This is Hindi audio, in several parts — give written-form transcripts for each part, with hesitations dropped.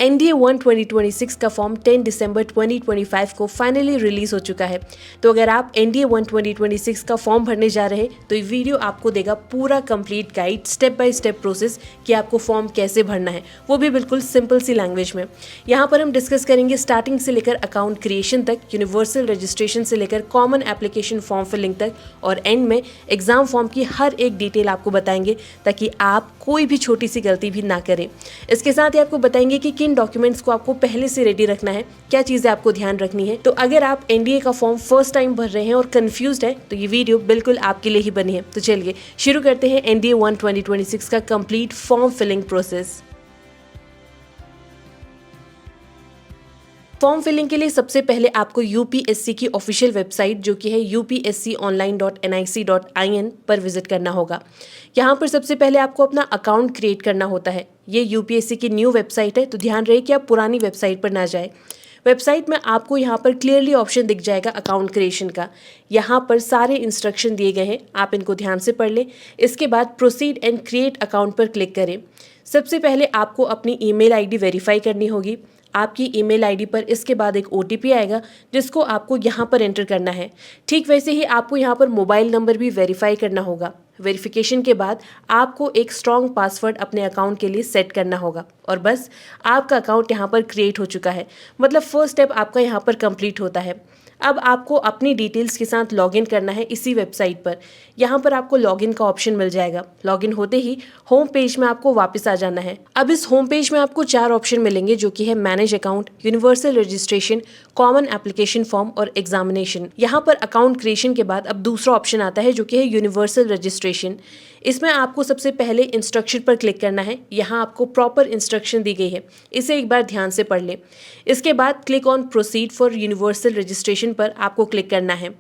NDA 1 2026 का फॉर्म 10 दिसंबर 2025 को फाइनली रिलीज हो चुका है। तो अगर आप NDA 1 2026 का फॉर्म भरने जा रहे हैं तो ये वीडियो आपको देगा पूरा complete guide, step by step process कि आपको फॉर्म कैसे भरना है, वो भी बिल्कुल सिंपल सी लैंग्वेज में। यहाँ पर हम डिस्कस करेंगे स्टार्टिंग से लेकर अकाउंट क्रिएशन तक, यूनिवर्सल रजिस्ट्रेशन से लेकर कॉमन एप्लीकेशन फॉर्म फिलिंग तक, और एंड में एग्जाम फॉर्म की हर एक डिटेल आपको बताएंगे ताकि आप कोई भी छोटी सी गलती भी ना करें। इसके साथ ही आपको बताएंगे कि किन डॉक्यूमेंट्स को आपको पहले से रेडी रखना है, क्या चीजें आपको ध्यान रखनी है। तो अगर आप एनडीए का फॉर्म फर्स्ट टाइम भर रहे हैं और कंफ्यूज्ड है तो ये वीडियो बिल्कुल आपके लिए ही बनी है। तो चलिए शुरू करते हैं NDA 1 2026 का complete form filling process. Form filling के लिए सबसे पहले आपको यूपीएससी की ऑफिशियल वेबसाइट जो कि है upsconline.nic.in पर विजिट करना होगा। यहाँ पर सबसे पहले आपको अपना अकाउंट क्रिएट करना होता है। ये यूपीएससी की न्यू वेबसाइट है, तो ध्यान रहे कि आप पुरानी वेबसाइट पर ना जाए। वेबसाइट में आपको यहाँ पर क्लियरली ऑप्शन दिख जाएगा अकाउंट क्रिएशन का। यहाँ पर सारे इंस्ट्रक्शन दिए गए हैं, आप इनको ध्यान से पढ़ लें। इसके बाद प्रोसीड एंड क्रिएट अकाउंट पर क्लिक करें। सबसे पहले आपको अपनी ईमेल आईडी वेरीफाई करनी होगी। आपकी ईमेल आईडी पर इसके बाद एक OTP आएगा जिसको आपको यहाँ पर एंटर करना है। ठीक वैसे ही आपको यहाँ पर मोबाइल नंबर भी वेरीफाई करना होगा। वेरिफिकेशन के बाद आपको एक स्ट्रॉन्ग पासवर्ड अपने अकाउंट के लिए सेट करना होगा और बस आपका अकाउंट यहाँ पर क्रिएट हो चुका है। मतलब फर्स्ट स्टेप आपका यहाँ पर कंप्लीट होता है। अब आपको अपनी डिटेल्स के साथ लॉगिन करना है इसी वेबसाइट पर। यहाँ पर आपको लॉगिन का ऑप्शन मिल जाएगा। लॉगिन होते ही होम पेज में आपको वापस आ जाना है। अब इस होम पेज में आपको 4 ऑप्शन मिलेंगे जो कि है manage account, universal registration, common application form और एग्जामिनेशन। यहाँ पर अकाउंट क्रिएशन के बाद अब दूसरा ऑप्शन आता है जो कि है यूनिवर्सल रजिस्ट्रेशन। इसमें आपको सबसे पहले इंस्ट्रक्शन पर क्लिक करना है। यहाँ आपको प्रॉपर इंस्ट्रक्शन दी गई है, इसे एक बार ध्यान से पढ़ लें। इसके बाद click on proceed for universal registration पर आपको क्लिक करना है।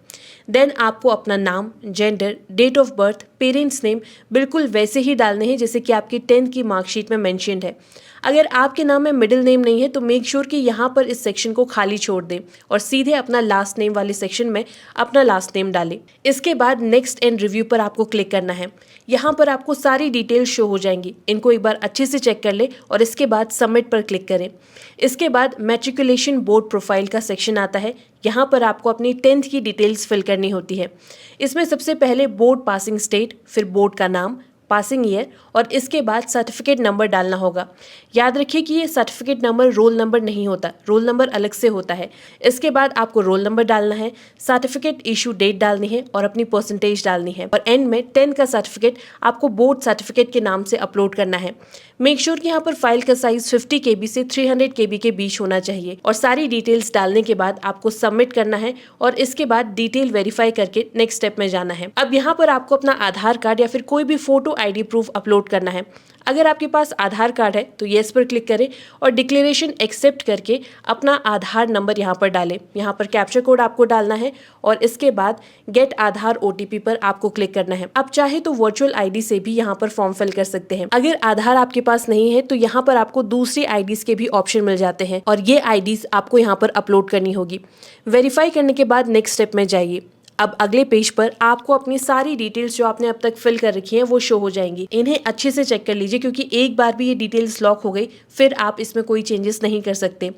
देन आपको अपना नाम, gender, date of birth, parents name बिल्कुल वैसे ही डालने हैं जैसे कि आपकी 10th की मार्कशीट में मेंशन्ड है। अगर आपके नाम में मिडिल नेम नहीं है तो मेक श्योर कि यहाँ पर इस सेक्शन को खाली छोड़ दें और सीधे अपना लास्ट नेम वाले सेक्शन में अपना लास्ट नेम डालें। इसके बाद नेक्स्ट एंड रिव्यू पर आपको क्लिक करना है। यहाँ पर आपको सारी डिटेल्स शो हो जाएंगी, इनको एक बार अच्छे से चेक कर ले और इसके बाद सबमिट पर क्लिक करें। इसके बाद मैट्रिकुलेशन बोर्ड प्रोफाइल का सेक्शन आता है। यहाँ पर आपको अपनी 10th की डिटेल्स फिल करनी होती है। इसमें सबसे पहले बोर्ड पासिंग स्टेट, फिर बोर्ड का नाम, पासिंग ईयर और इसके बाद सर्टिफिकेट नंबर डालना होगा। याद रखिए कि ये सर्टिफिकेट नंबर रोल नंबर नहीं होता, रोल नंबर अलग से होता है। इसके बाद आपको रोल नंबर डालना है, सर्टिफिकेट इशू डेट डालनी है और अपनी परसेंटेज डालनी है और एंड में 10 का सर्टिफिकेट आपको बोर्ड सर्टिफिकेट के नाम से अपलोड करना है। मेक श्योर कि यहाँ पर फाइल का साइज 50 KB से 300 KB के बीच होना चाहिए और सारी डिटेल्स डालने के बाद आपको सबमिट करना है और इसके बाद डिटेल वेरीफाई करके नेक्स्ट स्टेप में जाना है। अब यहाँ पर आपको अपना आधार कार्ड या फिर कोई भी फोटो ID प्रूफ अपलोड करना है। अगर आपके पास आधार कार्ड है तो येस पर क्लिक करें और डिक्लेरेशन एक्सेप्ट करके अपना आधार नंबर यहाँ पर डालें। यहाँ पर कैप्चर कोड आपको डालना है और इसके बाद गेट आधार OTP पर आपको क्लिक करना है। आप चाहे तो वर्चुअल ID से भी यहाँ पर फॉर्म फिल कर सकते हैं। अगर आधार आपके पास नहीं है तो यहाँ पर आपको दूसरी IDs के भी ऑप्शन मिल जाते हैं और ये IDs आपको यहाँ पर अपलोड करनी होगी। वेरीफाई करने के बाद नेक्स्ट स्टेप में जाइए। अब अगले पेज पर आपको अपनी सारी डिटेल्स जो आपने अब तक फिल कर रखी हैं वो शो हो जाएंगी। इन्हें अच्छे से चेक कर लीजिए क्योंकि एक बार भी ये डिटेल्स लॉक हो गई फिर आप इसमें कोई चेंजेस नहीं कर सकते।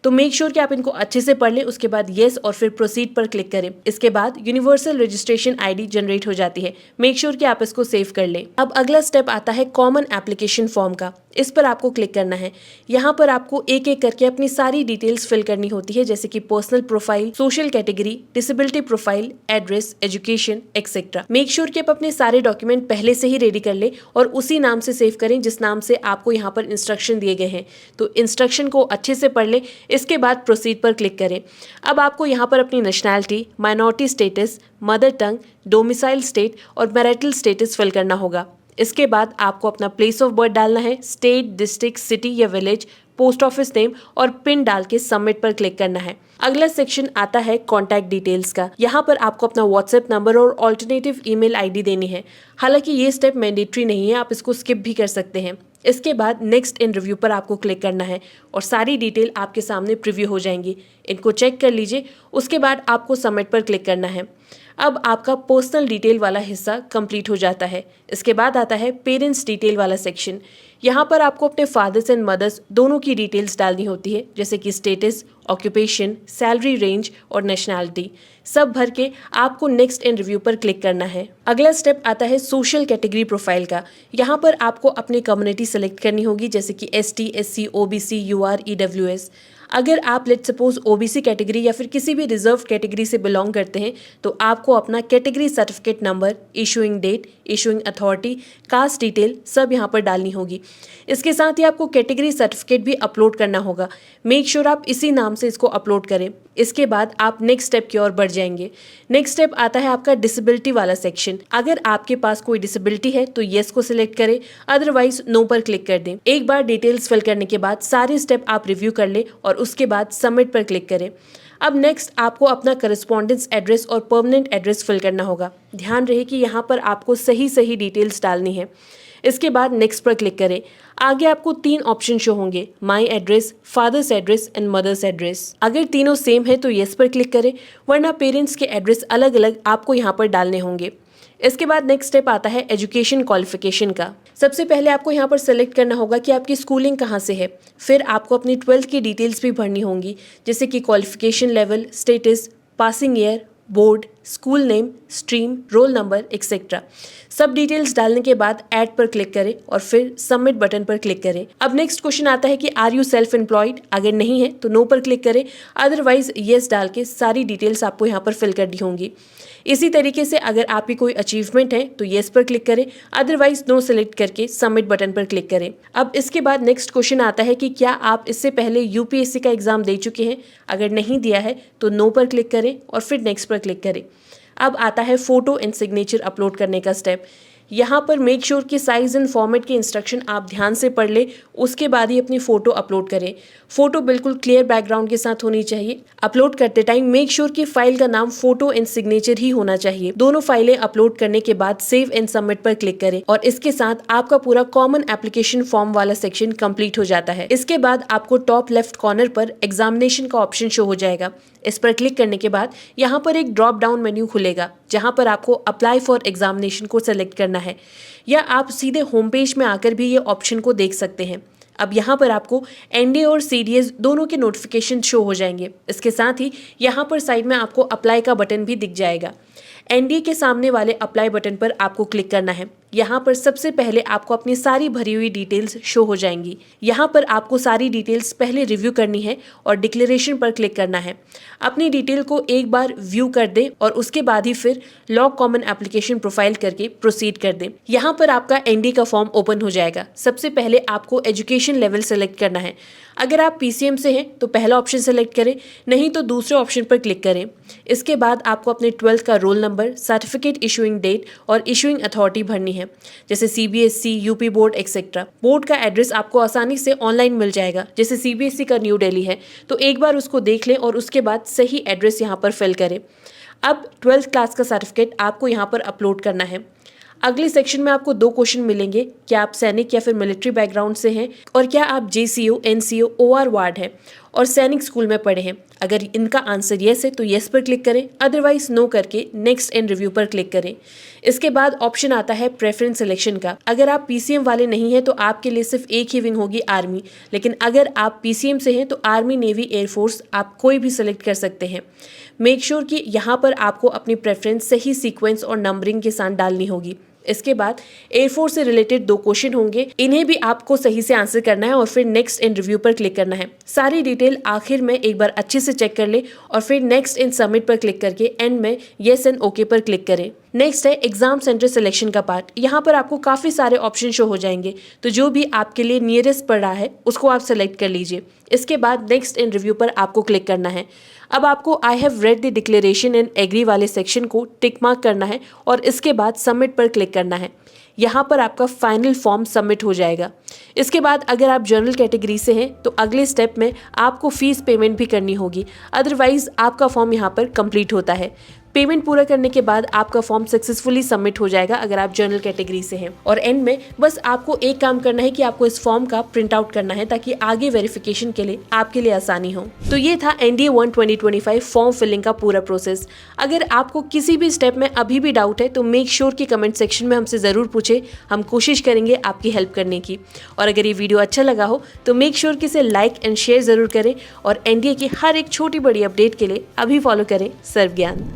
तो मेक श्योर कि आप इनको अच्छे से पढ़ लें। उसके बाद येस और फिर प्रोसीड पर क्लिक करें। इसके बाद यूनिवर्सल रजिस्ट्रेशन ID जनरेट हो जाती है। मेक श्योर कि आप इसको सेव कर लें। अब अगला स्टेप आता है कॉमन एप्लीकेशन फॉर्म का। इस पर आपको क्लिक करना है। यहाँ पर आपको एक एक करके अपनी सारी डिटेल्स फिल करनी होती है जैसे कि personal profile, social category, disability profile, address, education etcetera. Make sure कि आप अपने सारे डॉक्यूमेंट पहले से ही रेडी कर ले और उसी नाम से सेव करें जिस नाम से आपको यहाँ पर इंस्ट्रक्शन दिए गए हैं। तो इंस्ट्रक्शन को अच्छे से पढ़ ले। इसके बाद प्रोसीड पर क्लिक करें। अब आपको यहाँ पर अपनी nationality, minority status, mother tongue, domicile state और मैरिटल स्टेटस फिल करना होगा। इसके बाद आपको अपना प्लेस ऑफ बर्थ डालना है, स्टेट, डिस्ट्रिक्ट, सिटी या विलेज, पोस्ट ऑफिस नेम और पिन डाल के सबमिट पर क्लिक करना है। अगला सेक्शन आता है कॉन्टैक्ट डिटेल्स का। यहाँ पर आपको अपना व्हाट्सएप नंबर और ऑल्टरनेटिव ईमेल ID देनी है। हालांकि ये स्टेप मैंडेटरी नहीं है, आप इसको स्किप भी कर सकते हैं। इसके बाद नेक्स्ट इन रिव्यू पर आपको क्लिक करना है और सारी डिटेल आपके सामने प्रीव्यू हो जाएंगी। इनको चेक कर लीजिए। उसके बाद आपको सबमिट पर क्लिक करना है। अब आपका पर्सनल डिटेल वाला हिस्सा कंप्लीट हो जाता है। इसके बाद आता है पेरेंट्स डिटेल वाला सेक्शन। यहाँ पर आपको अपने फादर्स एंड मदर्स दोनों की डिटेल्स डालनी होती है, जैसे कि स्टेटस, ऑक्यूपेशन, सैलरी रेंज और नेशनैलिटी। सब भर के आपको नेक्स्ट एंड रिव्यू पर क्लिक करना है। अगला स्टेप आता है सोशल कैटेगरी प्रोफाइल का। यहाँ पर आपको अपनी कम्युनिटी सेलेक्ट करनी होगी, जैसे कि ST, SC, OBC, UR, EWS। अगर आप लेट सपोज OBC कैटेगरी या फिर किसी भी रिजर्व कैटेगरी से बिलोंग करते हैं तो आपको अपना category certificate number, issuing date, issuing authority, caste detail सब यहाँ पर डालनी होगी। इसके साथ ही आपको कैटेगरी सर्टिफिकेट भी अपलोड करना होगा। मेक श्योर आप इसी नाम से इसको अपलोड करें। इसके बाद आप नेक्स्ट स्टेप की ओर बढ़ जाएंगे। नेक्स्ट स्टेप आता है आपका डिसेबिलिटी वाला सेक्शन। अगर आपके पास कोई डिसेबिलिटी है तो येस को सिलेक्ट करें, अदरवाइज नो पर क्लिक कर दें। एक बार डिटेल्स फिल करने के बाद सारे स्टेप आप रिव्यू कर लें और उसके बाद सबमिट पर क्लिक करें। अब नेक्स्ट आपको अपना करस्पॉन्डेंस एड्रेस और परमानेंट एड्रेस फिल करना होगा। ध्यान रहे कि यहाँ पर आपको सही डिटेल्स डालनी है। इसके बाद नेक्स्ट पर क्लिक करें। आगे आपको 3 ऑप्शन शो होंगे, my address, father's address and mother's address. अगर तीनों सेम है तो येस पर क्लिक करें, वरना पेरेंट्स के एड्रेस अलग अलग आपको यहाँ पर डालने होंगे। इसके बाद नेक्स्ट स्टेप आता है एजुकेशन क्वालिफिकेशन का। सबसे पहले आपको यहाँ पर सेलेक्ट करना होगा कि आपकी स्कूलिंग कहाँ से है। फिर आपको अपनी 12th की डिटेल्स भी भरनी होंगी, जैसे कि qualification level, status, passing year, board, school name, stream, roll number etcetera. सब डिटेल्स डालने के बाद ऐड पर क्लिक करें और फिर सबमिट बटन पर क्लिक करें। अब नेक्स्ट क्वेश्चन आता है कि आर यू सेल्फ एम्प्लॉयड। अगर नहीं है तो नो पर क्लिक करें, अदरवाइज येस डाल के सारी डिटेल्स आपको यहाँ पर फिल करनी होंगी। इसी तरीके से अगर आपकी कोई अचीवमेंट है तो येस पर क्लिक करें, अदरवाइज नो सेलेक्ट करके सबमिट बटन पर क्लिक करें। अब इसके बाद नेक्स्ट क्वेश्चन आता है कि क्या आप इससे पहले UPSC का एग्जाम दे चुके हैं। अगर नहीं दिया है तो नो पर क्लिक करें और फिर नेक्स्ट पर क्लिक करें। अब आता है फोटो एंड सिग्नेचर अपलोड करने का स्टेप। यहाँ पर मेक श्योर कि साइज एंड फॉर्मेट के इंस्ट्रक्शन आप ध्यान से पढ़ लें, उसके बाद ही अपनी फ़ोटो अपलोड करें। फ़ोटो बिल्कुल क्लियर बैकग्राउंड के साथ होनी चाहिए। अपलोड करते टाइम मेक श्योर कि फाइल का नाम फोटो एंड सिग्नेचर ही होना चाहिए। दोनों फाइलें अपलोड करने के बाद सेव एंड सबमिट पर क्लिक करें और इसके साथ आपका पूरा कॉमन एप्लीकेशन फॉर्म वाला सेक्शन कंप्लीट हो जाता है। इसके बाद आपको टॉप लेफ्ट कॉर्नर पर एग्जामिनेशन का ऑप्शन शो हो जाएगा। इस पर क्लिक करने के बाद यहाँ पर एक ड्रॉप डाउन मेन्यू खुलेगा, जहाँ पर आपको अप्लाई फॉर एग्जामिनेशन को सेलेक्ट करना है, या आप सीधे होम पेज में आकर भी ये ऑप्शन को देख सकते हैं। अब यहाँ पर आपको NDA और CDS दोनों के नोटिफिकेशन शो हो जाएंगे। इसके साथ ही यहाँ पर साइड में आपको अप्लाई का बटन भी दिख जाएगा। NDA के सामने वाले अप्लाई बटन पर आपको क्लिक करना है। यहाँ पर सबसे पहले आपको अपनी सारी भरी हुई डिटेल्स शो हो जाएंगी। यहाँ पर आपको सारी डिटेल्स पहले रिव्यू करनी है और डिक्लेरेशन पर क्लिक करना है। अपनी डिटेल को एक बार व्यू कर दें और उसके बाद ही फिर लॉग कॉमन एप्लीकेशन प्रोफाइल करके प्रोसीड कर दें। यहाँ पर आपका NDA का फॉर्म ओपन हो जाएगा। सबसे पहले आपको एजुकेशन लेवल सेलेक्ट करना है। अगर आप PCM से हैं तो पहला ऑप्शन सेलेक्ट करें, नहीं तो दूसरे ऑप्शन पर क्लिक करें। इसके बाद आपको अपने 12th का roll number, certificate issuing date और इशूइंग अथॉरिटी भरनी है, जैसे CBSC, UP board et cetera. Board का एड्रेस आपको आसानी से ऑनलाइन मिल जाएगा। जैसे CBSC का न्यू दिल्ली है तो एक बार उसको देख लें और उसके बाद सही एड्रेस यहाँ पर फिल करें। अब 12th क्लास का सर्टिफिकेट आपको यहाँ पर अपलोड करना है। अगले सेक्शन में आपको 2 क्वेश्चन मिलेंगे, क्या आप सैनिक या फिर मिलिट्री बैकग्राउंड से हैं और क्या आप JCO, NCO, OR वार्ड हैं और सैनिक स्कूल में पढ़े हैं। अगर इनका आंसर येस है तो येस पर क्लिक करें, अदरवाइज नो करके नेक्स्ट एंड रिव्यू पर क्लिक करें। इसके बाद ऑप्शन आता है प्रेफरेंस सिलेक्शन का। अगर आप PCM वाले नहीं हैं तो आपके लिए सिर्फ एक ही विंग होगी, आर्मी। लेकिन अगर आप PCM से हैं तो आर्मी, नेवी, एयरफोर्स आप कोई भी सिलेक्ट कर सकते हैं। मेक श्योर कि यहाँ पर आपको अपनी प्रेफरेंस सही सीक्वेंस और नंबरिंग के साथ डालनी होगी। इसके बाद एयरफोर्स से रिलेटेड 2 क्वेश्चन होंगे, इन्हें भी आपको सही से आंसर करना है और फिर नेक्स्ट एंड रिव्यू पर क्लिक करना है। सारी डिटेल आखिर में एक बार अच्छे से चेक कर ले और फिर नेक्स्ट एंड सबमिट पर क्लिक करके एंड में येस एंड ओके पर क्लिक करें। नेक्स्ट है एग्जाम सेंटर सिलेक्शन का पार्ट। यहाँ पर आपको काफ़ी सारे ऑप्शन शो हो जाएंगे, तो जो भी आपके लिए नियरेस्ट पड़ रहा है उसको आप सेलेक्ट कर लीजिए। इसके बाद नेक्स्ट एंड रिव्यू पर आपको क्लिक करना है। अब आपको I have read the declaration and agree वाले सेक्शन को टिक मार्क करना है और इसके बाद सबमिट पर क्लिक करना है। यहाँ पर आपका फाइनल फॉर्म सबमिट हो जाएगा। इसके बाद अगर आप जनरल कैटेगरी से हैं तो अगले स्टेप में आपको फीस पेमेंट भी करनी होगी, अदरवाइज आपका फॉर्म यहाँ पर कंप्लीट होता है। पेमेंट पूरा करने के बाद आपका फॉर्म सक्सेसफुली सबमिट हो जाएगा अगर आप जनरल कैटेगरी से हैं। और एंड में बस आपको एक काम करना है कि आपको इस फॉर्म का प्रिंट आउट करना है ताकि आगे वेरिफिकेशन के लिए आपके लिए आसानी हो। तो ये था NDA 1 2025 फॉर्म फिलिंग का पूरा प्रोसेस। अगर आपको किसी भी स्टेप में अभी भी डाउट है तो मेक श्योर कि कमेंट सेक्शन में हमसे ज़रूर पूछे, हम कोशिश करेंगे आपकी हेल्प करने की। और अगर ये वीडियो अच्छा लगा हो तो मेक श्योर कि इसे लाइक एंड शेयर ज़रूर करें और NDA की हर एक छोटी बड़ी अपडेट के लिए अभी फॉलो करें सर्व ज्ञान।